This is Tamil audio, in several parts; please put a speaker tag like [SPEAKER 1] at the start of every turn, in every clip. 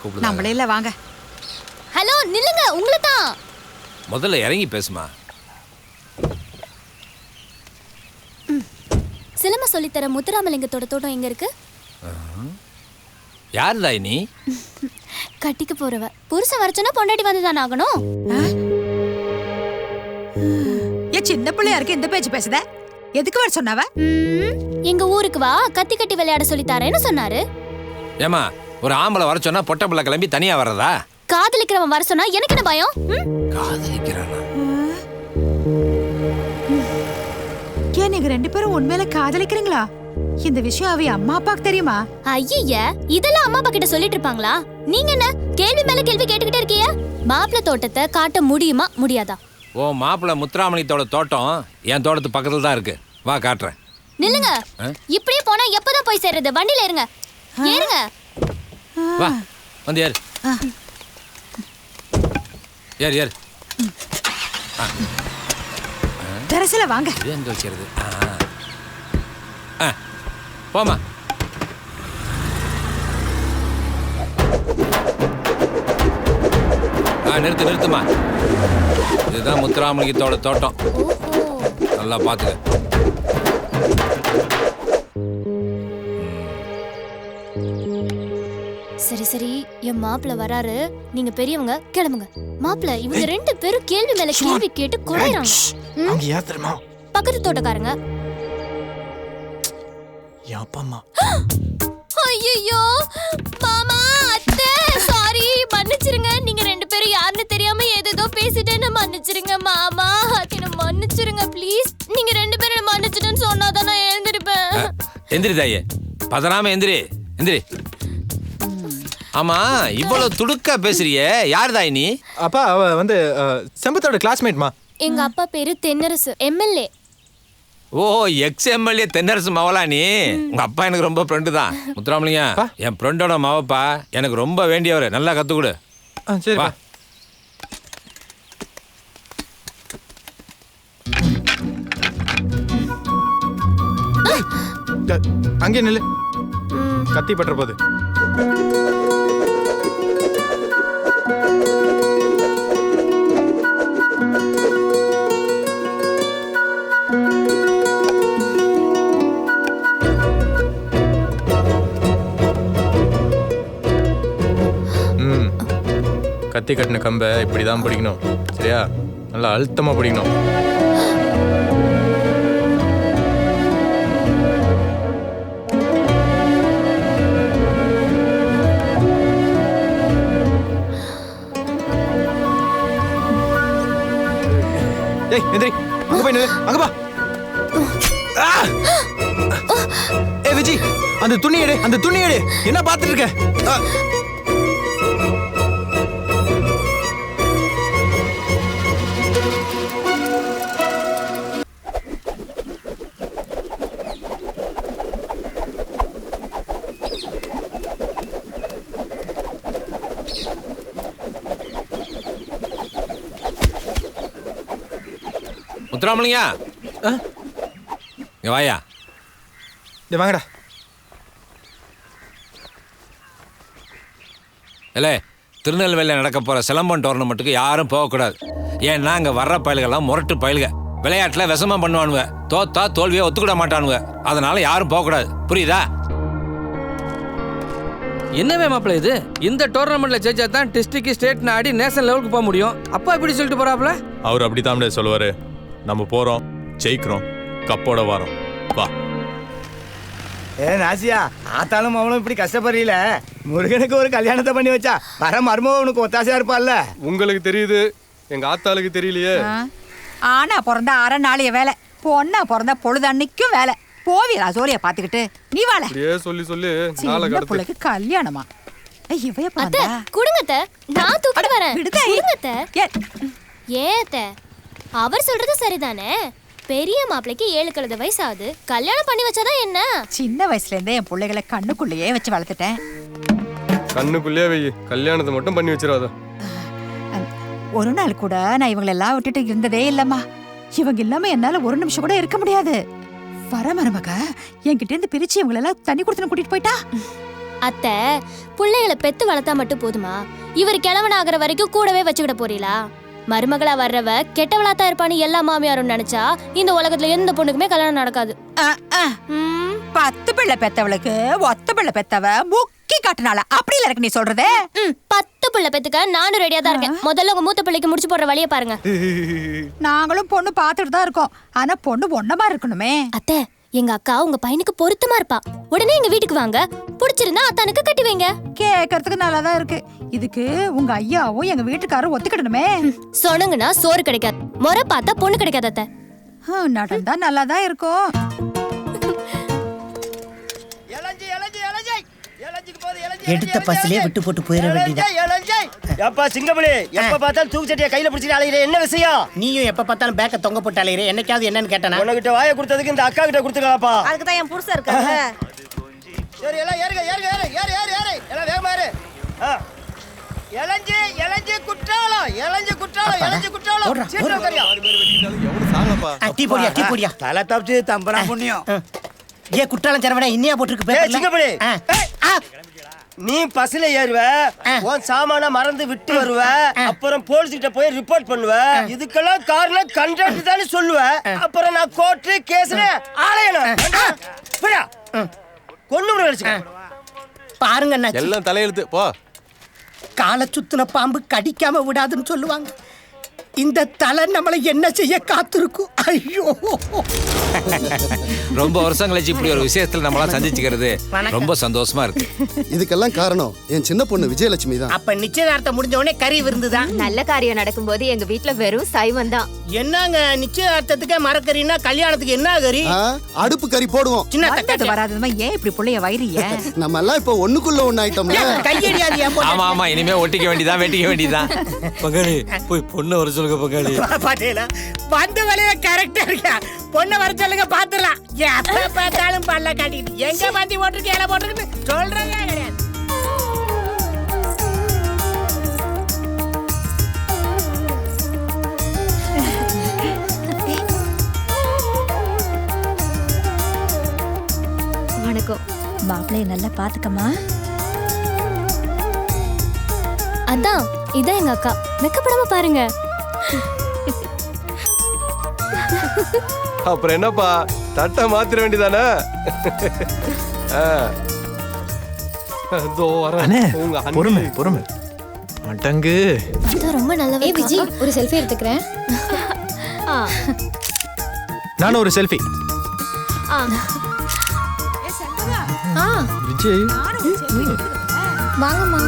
[SPEAKER 1] கூப்பிடுறாங்க.
[SPEAKER 2] நம்மளே இல்ல வாங்க.
[SPEAKER 3] ஹலோ நில்லுங்க, உங்களை தான்.
[SPEAKER 1] முதல்ல இறங்கி பேசுமா.
[SPEAKER 3] சிலம்ப சொல்லித்தர முத்துராமலிங்கத்தோட தோட்டம் எங்க இருக்கு?
[SPEAKER 1] யாருதா நீ?
[SPEAKER 3] கட்டிக்க போறவ. புருஷன் வரச்சனா பொண்டாட்டி வந்து தானே ஆகணும்.
[SPEAKER 2] ஏன் சின்ன பிள்ளையா இருக்கு இந்த பேச்சு பேசுத? எதுக்கு வர சொன்னவ?
[SPEAKER 3] எங்க ஊருக்கு வா, கத்தி கட்டி விளையாட சொல்லி தரேன்னு சொன்னாரு.
[SPEAKER 1] ஏமா ஒரு ஆம்பளை வர சொன்னா பொட்ட பிள்ளை கிளம்பி தனியா வர்றதா?
[SPEAKER 3] காதலிக்கிறவன் வர சொன்னா எனக்கு என்ன பயம்?
[SPEAKER 1] காதலிக்கிறானா?
[SPEAKER 2] ஏன் நீங்க ரெண்டு பேரும் உண்மையில காதலிக்கிறீங்களா? இந்த விஷயம் அவ அம்மா அப்பாக்கு தெரியுமா?
[SPEAKER 3] ஐய, இதெல்லாம் அம்மா அப்பா கிட்ட சொல்லிட்டு இருப்பாங்களா? நீங்க என்ன கேள்வி மேல கேள்வி கேட்டுக்கிட்டே இருக்கீங்க? மாப்பிள்ளை தோட்டத்தை காட்ட முடியுமா முடியாதா?
[SPEAKER 1] ஓ மாப்பிள்ளை முத்துராமலிங்கத்தோட தோட்டம் என் தோட்டத்து பக்கத்துல தான் இருக்கு. வா காட்டுறேன்.
[SPEAKER 3] நில்லுங்க. இப்படியே போனா எப்பதான் போய் சேர்றது? வண்டியில இருங்க. ஏறுங்க.
[SPEAKER 1] வா வந்து ஏறு. ஏறு ஏறு.
[SPEAKER 2] தரசல வாங்க.
[SPEAKER 1] எங்க வைக்கிறது? போமா. நிறுத்துமா. இதுதான் முத்துராமலிங்கத்தோட தோட்டம். நல்லா பாத்துக்க.
[SPEAKER 3] சரி சரி, என் மாப்பிள்ள வராரு. நீங்க பெரியவங்க கிளம்புங்க. மாப்பிள்ள இவங்க ரெண்டு பேரும் கேள்வி மேல கேள்வி கேட்டு குறையறாங்க.
[SPEAKER 4] அங்க யார் தெரியுமா?
[SPEAKER 3] பக்கத்து தோட்டக்காரங்க.
[SPEAKER 4] யாப்பம்மா.
[SPEAKER 3] ஐயோ மாமா, அத்தை, சாரி, மன்னிச்சிருங்க. நீங்க ரெண்டு பேரும் யாருன்னு தெரியாம ஏதோ பேசிட்டேன்னு மன்னிச்சிருங்க மாமா. என்ன மன்னிச்சிருங்க ப்ளீஸ். நீங்க ரெண்டு பேரும் மன்னிச்சிட்டேன்னு சொன்னாதான் நான் எழுந்திருப்பேன்.
[SPEAKER 1] எந்திரி தாயே, பதறாம எந்திரி எந்திரி. ஆமா இவ்வளவு துடுக்கா பேசுறியே, யார் தாய் நீ?
[SPEAKER 4] அப்பா அவ வந்து செம்பத்தோட கிளாஸ்மேட்மா.
[SPEAKER 3] எங்க அப்பா பேரு தென்னரசு, எம்எல்ஏ.
[SPEAKER 1] ஓ எக்ஸ் எம்எல்ஏ தென்னரசு மவளா நீ? உங்க அப்பா எனக்கு ரொம்ப ஃப்ரெண்டு தான். முத்துராமலிங்கம் என் ஃப்ரெண்டோட மவப்பா, எனக்கு ரொம்ப வேண்டியவர். நல்லா கத்துக்கொடு.
[SPEAKER 4] சரி
[SPEAKER 1] வா.
[SPEAKER 4] அங்கே நில்லு, கத்தி பற்ற போது. கத்தி கட்டின கம்பை இப்படிதான் பிடிக்கணும், சரியா? நல்லா அழுத்தமா பிடிக்கணும். ஏய் எந்திரி, அங்க போய் நில்லு, அங்க பா. ஏய் விஜி, அந்த துணி எடு, அந்த துணி எடு. என்ன பார்த்துட்டு இருக்க?
[SPEAKER 1] முத்துராமலிங்கா இங்க வாயா.
[SPEAKER 4] வாங்கடா.
[SPEAKER 1] இல்லை திருநெல்வேலியில் நடக்க போகிற சிலம்பம் டோர்னமெண்ட்டுக்கு யாரும் போகக்கூடாது. ஏன்னா அங்கே வர்ற பயல்கள்லாம் முரட்டு பயல்க. விளையாட்டில் விஷமம் பண்ணுவானுங்க. தோத்தா தோல்வியை ஒத்துக்கிட மாட்டானுங்க. அதனால யாரும் போகக்கூடாது. புரியுதா?
[SPEAKER 5] என்னவே மாப்பிள்ள இது? இந்த டோர்னமெண்ட்ல ஜெயிச்சா தான் டிஸ்ட்ரிக்ட் ஸ்டேட் ஆடி நேஷனல் லெவலுக்கு போக முடியும். அப்பா இப்படி சொல்லிட்டு போறாப்ல.
[SPEAKER 4] அவர் அப்படித்தான் சொல்லுவாரு. நம்ம போறோம், ஜெயிக்கிறோம், கப்போட வரோம். வா.
[SPEAKER 6] நாசியா, ஆத்தாலும் அவனும் இப்படி கஷ்டப்படுறீல. முருகனுக்கு ஒரு கல்யாணத்தை பண்ணி வச்சா வர மருமகனுக்கு ஒத்தாசையா இருப்பால்ல.
[SPEAKER 4] உங்களுக்கு தெரியுது, எங்க ஆத்தாளுக்கு தெரியலையே.
[SPEAKER 2] ஆனா பிறந்த அரை நாளைய வேலை, பொண்ணா பிறந்த பொழுது அன்னைக்கும் வேலை. போவியரா சோழிய பாத்துக்கிட்டு நீ வாழ.
[SPEAKER 4] சொல்லி சொல்லி
[SPEAKER 2] பிள்ளைக்கு கல்யாணமா?
[SPEAKER 3] குடுங்கத்த, நான் தூக்கிட்டு வரேன். குடுங்கத்த. ஏத்த, அவர் சொல்றது சரிதானே. பெரிய மாப்பிளைக்கு 7 கழுத வயசாகுது. கல்யாணம் பண்ணி வச்சாதான் என்ன?
[SPEAKER 2] சின்ன வயசுல இருந்தே என் பிள்ளைகளை கண்ணுக்குள்ளேயே வச்சு வளர்த்துட்டேன்.
[SPEAKER 4] கண்ணுக்குள்ளேயே வை, கல்யாணத்தை மட்டும் பண்ணி வச்சிடாத.
[SPEAKER 2] ஒரு நாள் கூட நான் இவங்களெல்லாம் விட்டுட்டு இருந்ததே இல்லம்மா. இவங்க இல்லாம என்னால ஒரு நிமிஷம் கூட இருக்க முடியாது. வர மருமக என்கிட்ட இருந்து பிரிச்சு இவங்களெல்லாம் தண்ணி கொடுத்து கூட்டிட்டு போயிட்டா.
[SPEAKER 3] அத்தை, பிள்ளைகளை பெத்து வளர்த்தா மட்டும் போதுமா? இவர் கிழவன் ஆகிற வரைக்கும் கூடவே வச்சுக்கிட போறீங்களா? மருமகளா வர்றவ கெட்டவளாத்தான் இருப்பான்னு எல்லா மாமியாரும் நினைச்சா இந்த உலகத்துல எந்த பொண்ணுக்குமே கல்யாணம் நடக்காது.
[SPEAKER 2] 10 பிள்ளை பெத்தவளுக்கு ஒத்த பிள்ளை பெத்தவ முக்கி காட்டுனால அப்படி இல்ல இருக்கு நீ சொல்றதே.
[SPEAKER 3] 10 பிள்ளை பெத்துக்க நானும் ரெடியா தான் இருக்கேன். முதல்ல உங்க மூத்த பிள்ளைக்கு முடிச்சு போடுற வழியை பாருங்க.
[SPEAKER 2] நாங்களும் பொண்ணு பாத்துட்டு தான் இருக்கோம். ஆனா பொண்ணு ஒன்னமா இருக்கணுமே.
[SPEAKER 3] அத்தை, எங்க அக்கா உங்க பையனுக்கு பொருத்தமா இருப்பா. உடனே எங்க வீட்டுக்கு வாங்க. பிடிச்சிருந்தா அத்தானுக்கு கட்டி வைங்க.
[SPEAKER 2] கேட்கறதுக்கு நல்லாதான் இருக்கு. இதுக்கு உங்க ஐயாவும் எங்க வீட்டுக்காரும் ஒத்துக்கிடணுமே.
[SPEAKER 3] சொன்னங்கன்னா சோறு கிடைக்காது, முறை பார்த்தா பொண்ணு கிடைக்காது. அத்தை,
[SPEAKER 2] நடந்தா நல்லாதான் இருக்கும்.
[SPEAKER 7] எடுத்த பஸ்லயே விட்டு போட்டு போயிட வேண்டியதா.
[SPEAKER 6] எப்பா சிங்கப்படி, எப்ப பார்த்தாலும் தூக்கு சட்டியை கையில பிடிச்சிட்டு அலையிற, என்ன விஷயம்?
[SPEAKER 7] நீயும் எப்ப பார்த்தாலும் பேக்க தொங்க போட்டு அலையிற, என்னைக்காவது என்னன்னு கேட்டானா?
[SPEAKER 6] உனக்கிட்ட வாயை கொடுத்ததுக்கு இந்த அக்கா கிட்ட கொடுத்துக்கலாப்பா.
[SPEAKER 8] அதுக்கு தான் என் புருஷன் இருக்காங்க.
[SPEAKER 6] சரி எல்லாம் ஏறுங்க, ஏறுங்க, ஏறு, ஏறு, ஏறு, ஏறு, எல்லாம் வேகமா ஏறு. இளஞ்சி இளஞ்சி குற்றாலம், இளஞ்சி குற்றாலம், இளஞ்சி குற்றாலம். சீக்கிரம் உட்காரியா.
[SPEAKER 7] டீ போடியா, டீ போடியா.
[SPEAKER 6] தலை தப்பிச்சு தம்பரா புண்ணியம்.
[SPEAKER 7] ஏ குற்றாலம் சரவணா இன்னியா போட்டுருக்கு பேப்பர்ல.
[SPEAKER 6] சிங்கப்படி, நீ பஸ்ல ஏறுவ, உன் சாமான மறந்து விட்டு வருவ, அப்புறம் போலீஸ் கிட்ட போய் ரிப்போர்ட் பண்ணுவ. இதுக்கெல்லாம் காரணம் கண்டக்டர் தானே சொல்லுவ. அப்புறம் நான் கோர்ட்டு கேஸ்ல ஆளையணும். கொண்டு வச்சு
[SPEAKER 7] பாருங்க அண்ணாச்சி,
[SPEAKER 4] எல்லாம் தலையெழுத்து போ.
[SPEAKER 7] காலை சுத்துன பாம்பு கடிக்காம விடாதுன்னு சொல்லுவாங்க. இந்த தலை நம்மளை என்ன செய்ய காத்திருக்கும். ஐயோ,
[SPEAKER 1] ரொம்ப வருஷம் கழிச்சு இப்படி ஒரு விஷயத்துல நம்மளா சந்திச்சுக்கிறது ரொம்ப சந்தோஷமா இருக்கு.
[SPEAKER 9] இதுக்கெல்லாம் காரணம் என் சின்ன பொண்ணு விஜயலட்சுமி தான்.
[SPEAKER 7] அப்ப நிச்சயதார்த்தம் முடிஞ்ச உடனே கறி விருந்துதான்.
[SPEAKER 8] நல்ல காரியம் நடக்கும்போது எங்க வீட்ல வெறும் சைவம் தான்.
[SPEAKER 7] என்னங்க நிச்சயதார்த்தத்துக்கு மரக்கறின்னா கல்யாணத்துக்கு என்ன கறி?
[SPEAKER 9] அடுப்பு கறி போடுவோம்.
[SPEAKER 7] சின்ன
[SPEAKER 2] வந்தது
[SPEAKER 7] தக்காளி
[SPEAKER 2] வராததுமா ஏன் இப்படி புள்ளைய வயிறிய?
[SPEAKER 9] நம்ம எல்லாம் இப்ப ஒண்ணுக்குள்ள ஒண்ணு ஆயிட்டோம்ல.
[SPEAKER 7] கையடியாது ஏன் போட்டு?
[SPEAKER 1] ஆமா ஆமா, இனிமே ஒட்டிக்க வேண்டியதான், வெட்டிக்க வேண்டியதான். பங்காளி போய் பொண்ணு வர சொல்லுங்க பங்காளி.
[SPEAKER 7] பாத்தீங்களா, வந்த வேலையில கரெக்டா இருக்கா. பொண்ணை வர சொல்லுங்க பாத்துடலாம். எப்ப பார்த்தாலும் பல்ல காட்டிக்கிட்டு எங்க மாத்தி போட்டிருக்கு இலை போட்டிருக்குன்னு சொல்றதே கிடையாது.
[SPEAKER 8] வணக்கம்.
[SPEAKER 3] மாப்பிள்ளைய நல்லா பாத்துக்கமா. அதான் இதான் எங்க அக்கா. வெக்கப்படாம பாருங்க.
[SPEAKER 4] அப்புறம் என்னப்பா, தட்டை மாத்திர வேண்டியதானே?
[SPEAKER 10] பொறுமை பொறுமை மட்டங்கு.
[SPEAKER 3] அதான் ரொம்ப நல்லவே. விஜி, ஒரு செல்ஃபி எடுத்துக்கிறேன்.
[SPEAKER 10] நானும் ஒரு செல்ஃபி. விஜய்
[SPEAKER 3] வாங்கம்மா.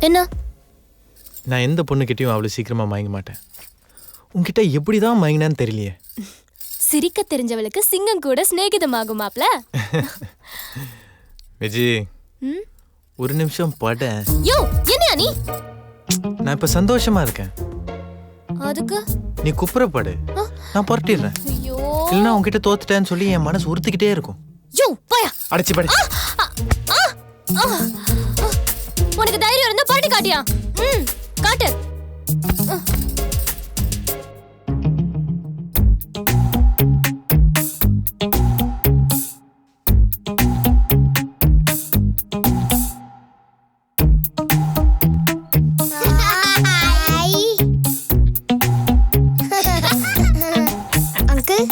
[SPEAKER 3] என்ன?
[SPEAKER 10] நான் எந்த பொண்ணுக்கிட்டையும் அவ்வளவு சீக்கிரமா மயங்க மாட்டேன். உன்கிட்ட எப்படிதான் மயங்கினான்னு தெரியலையே.
[SPEAKER 3] சிரிக்க தெரிஞ்சவளுக்கு சிங்கம் கூட சிநேகிதமாகும் மாப்ள.
[SPEAKER 10] விஜய், ஒரு நிமிஷம் பட.
[SPEAKER 3] யோ, என்னையா நீ?
[SPEAKER 10] நான் இப்ப சந்தோஷமா இருக்கேன்.
[SPEAKER 3] அதுக்கு
[SPEAKER 10] நீ குப்புறப்படு, நான் புரட்டிடுறேன்.
[SPEAKER 3] ஐயோ,
[SPEAKER 10] இல்லைன்னா உன்கிட்ட தோத்துட்டேன்னு சொல்லி என் மனசு உறுத்திக்கிட்டே இருக்கும்.
[SPEAKER 3] யோ போயா.
[SPEAKER 10] அடிச்சு படி.
[SPEAKER 3] உனக்கு தைரியம் இருந்தா பாட்டி காட்டியா? காட்டு.
[SPEAKER 11] அங்கிள்,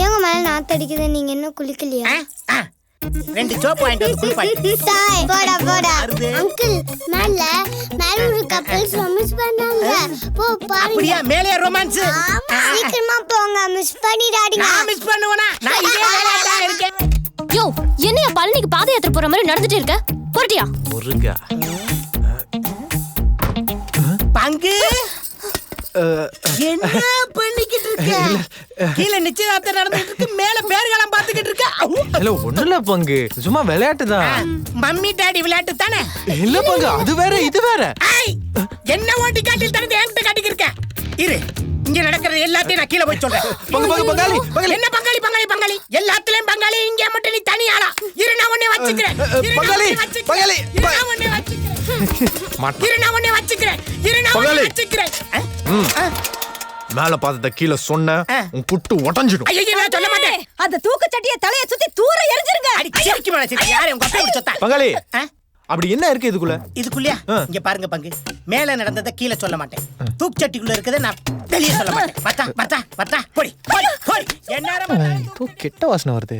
[SPEAKER 11] எங்க மேல நாத்தடிக்குது, நீங்க இன்னும் குளிக்கலையா?
[SPEAKER 7] 2 சோப்பு வாங்கிட்டு வந்து குளிப்பாட்டி.
[SPEAKER 11] போடா போடா. அங்கிள், மேல ஒரு கப்பல்ஸ் ரொமான்ஸ் பண்ணாங்க. போ பாருங்க.
[SPEAKER 7] அப்படியே மேலே ரொமான்ஸ்.
[SPEAKER 11] சீக்கிரமா போங்க, மிஸ் பண்ணிடாதீங்க.
[SPEAKER 7] நான் மிஸ் பண்ணுவேனா? நான் இதே வேலையா தான் இருக்கேன்.
[SPEAKER 3] யோ, என்னையா பழனிக்கு பாத யாத்திரை போற மாதிரி நடந்துட்டு இருக்க? போறட்டியா?
[SPEAKER 10] முருகா.
[SPEAKER 7] பங்கு என்ன பண்ணிக்கிட்டு இருக்க? கீழே நிச்சயதார்த்தம் நடந்துட்டு இருக்கு, மேல பேர்களம் பாத்துக்கிட்டு இருக்க.
[SPEAKER 10] இல்ல ஒண்ணும் இல்ல பங்கு, சும்மா விளையாட்டு தான்.
[SPEAKER 7] மம்மி டாடி விளையாட்டு தானே?
[SPEAKER 10] இல்ல பங்கு, அது வேற இது வேற.
[SPEAKER 7] என்ன ஓட்டி காட்டில் தரது என்கிட்ட காட்டிக்கிட்டு இருக்க? இரு, இங்க நடக்கிறது எல்லாத்தையும் நான் கீழே போய் சொல்றேன்.
[SPEAKER 10] பங்காளி
[SPEAKER 7] என்ன பங்காளி பங்காளி பங்காளி எல்லாத்துலயும் பங்காளி, இங்க மட்டும் நீ தனி ஆளா? இரு நான் உன்னை வச்சுக்கிறேன்.
[SPEAKER 10] பங்காளி பங்காளி மேல பார்த்தத கீழே சொன்ன உன் புட்டு உடைஞ்சிடும்.
[SPEAKER 7] ஐயோ நான் சொல்ல மாட்டேன்.
[SPEAKER 2] அந்த தூக்கு சட்டியை தலைய சுத்தி தூர எரிஞ்சிருங்க.
[SPEAKER 7] அடி சிரிக்கு மேல சிரிக்கு. யாரே உங்க அப்பா இப்படி சொத்தா?
[SPEAKER 10] பங்காளி அப்படி என்ன இருக்கு இதுக்குள்ள?
[SPEAKER 7] இதுக்குள்ளயா? இங்க பாருங்க பங்கு, மேல நடந்தத கீழே சொல்ல மாட்டேன். தூக்கு சட்டிக்குள்ள இருக்கதை நான் வெளியே சொல்ல மாட்டேன். பத்தா பத்தா பத்தா போடி போடி போடி. என்ன
[SPEAKER 10] கெட்ட வாசனை வருது.